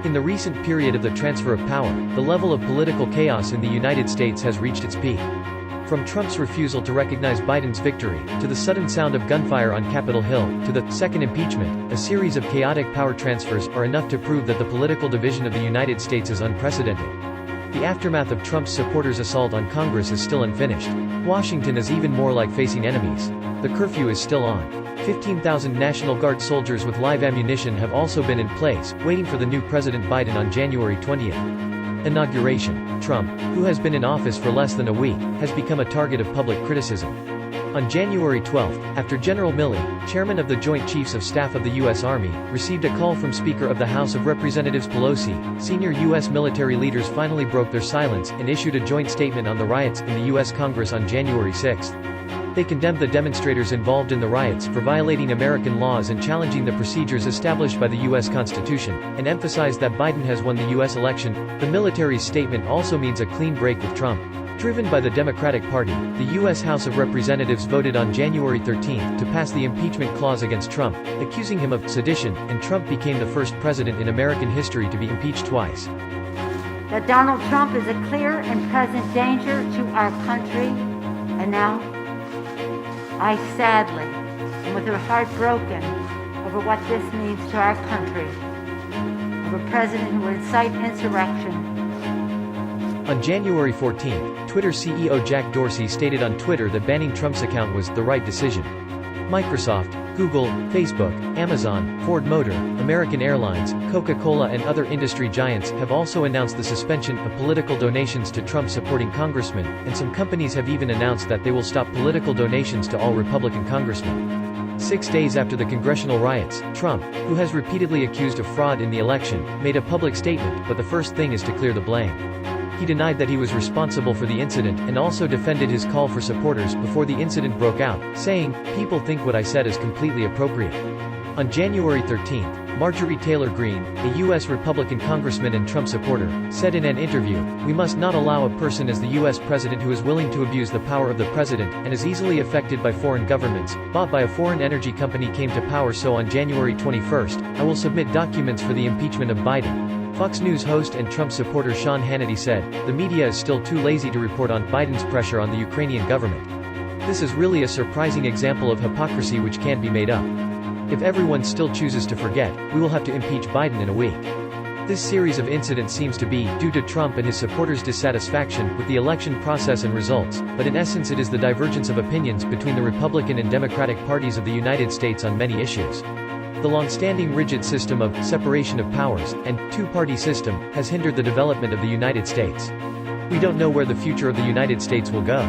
In the recent period of the transfer of power, the level of political chaos in the United States has reached its peak. From Trump's refusal to recognize Biden's victory, to the sudden sound of gunfire on Capitol Hill, to the second impeachment, a series of chaotic power transfers are enough to prove that the political division of the United States is unprecedented. The aftermath of Trump's supporters' assault on Congress is still unfinished. Washington is even more like facing enemies. The curfew is still on. 15,000 National Guard soldiers with live ammunition have also been in place, waiting for the new President Biden on January 20th. Inauguration. Trump, who has been in office for less than a week, has become a target of public criticism. On January 12, after General Milley, chairman of the Joint Chiefs of Staff of the U.S. Army, received a call from Speaker of the House of Representatives Pelosi, senior U.S. military leaders finally broke their silence and issued a joint statement on the riots in the U.S. Congress on January 6. They condemned the demonstrators involved in the riots for violating American laws and challenging the procedures established by the U.S. Constitution, and emphasized that Biden has won the U.S. election. The military's statement also means a clean break with Trump. Driven by the Democratic Party, the U.S. House of Representatives voted on January 13 to pass the impeachment clause against Trump, accusing him of sedition, and Trump became the first president in American history to be impeached twice. That Donald Trump is a clear and present danger to our country, and now I sadly, and with a heart broken over what this means to our country, of a president who would incite insurrection. On January 14, Twitter CEO Jack Dorsey stated on Twitter that banning Trump's account was the right decision. Microsoft, Google, Facebook, Amazon, Ford Motor, American Airlines, Coca-Cola and other industry giants have also announced the suspension of political donations to Trump-supporting congressmen, and some companies have even announced that they will stop political donations to all Republican congressmen. 6 days after the congressional riots, Trump, who has repeatedly accused of fraud in the election, made a public statement, but the first thing is to clear the blame. He denied that he was responsible for the incident and also defended his call for supporters before the incident broke out, saying, "People think what I said is completely appropriate." On January 13, Marjorie Taylor Greene, a U.S. Republican congressman and Trump supporter, said in an interview, "We must not allow a person as the U.S. president who is willing to abuse the power of the president and is easily affected by foreign governments, bought by a foreign energy company came to power." So on January 21, "I will submit documents for the impeachment of Biden." Fox News host and Trump supporter Sean Hannity said, "The media is still too lazy to report on Biden's pressure on the Ukrainian government. This is really a surprising example of hypocrisy which can't be made up. If everyone still chooses to forget, we will have to impeach Biden in a week." This series of incidents seems to be due to Trump and his supporters' dissatisfaction with the election process and results, but in essence it is the divergence of opinions between the Republican and Democratic parties of the United States on many issues. The long-standing rigid system of separation of powers and two-party system has hindered the development of the United States. We don't know where the future of the United States will go.